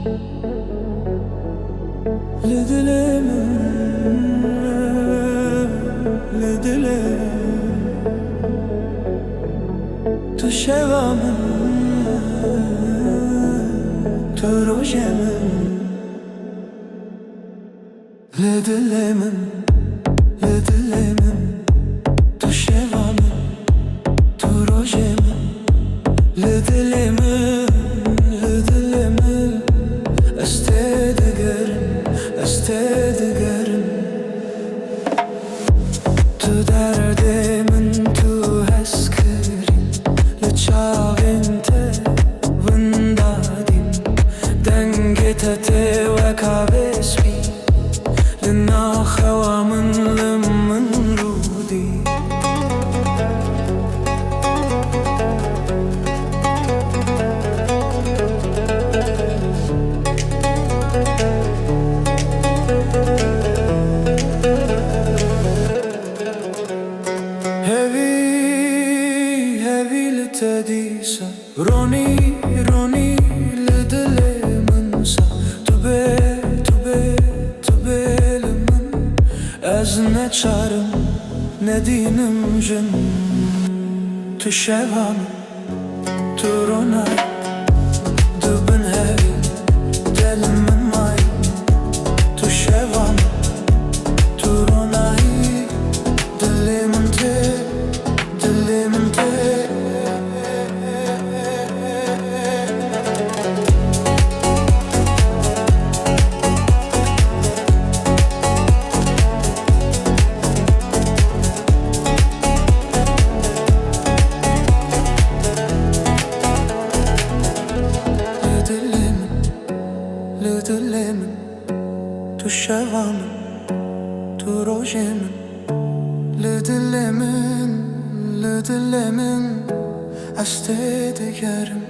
Le dilemme, le dilemme, tu şevamın, tu rojemin. Le dilemme, le dilemme, tu şevamın, tu rojemin. Le dilemme, le dilemme, estedigerim. Tu derdimin tu heskerin, le çavinte vındadim, dengete te ve kavesmi, le naxevamın limın rudi. Tedisa Roni, Roni, le dilemansa Tube liman Ez ne çarım, ne dinim jin Tu şevam, tu ronay Dubin hevi, delimin may Tu şevam, tu ronay Dilimin te, dilimin te Le dilemin, tu şevamin, tu rojemin. Le dilemin, estedigerim.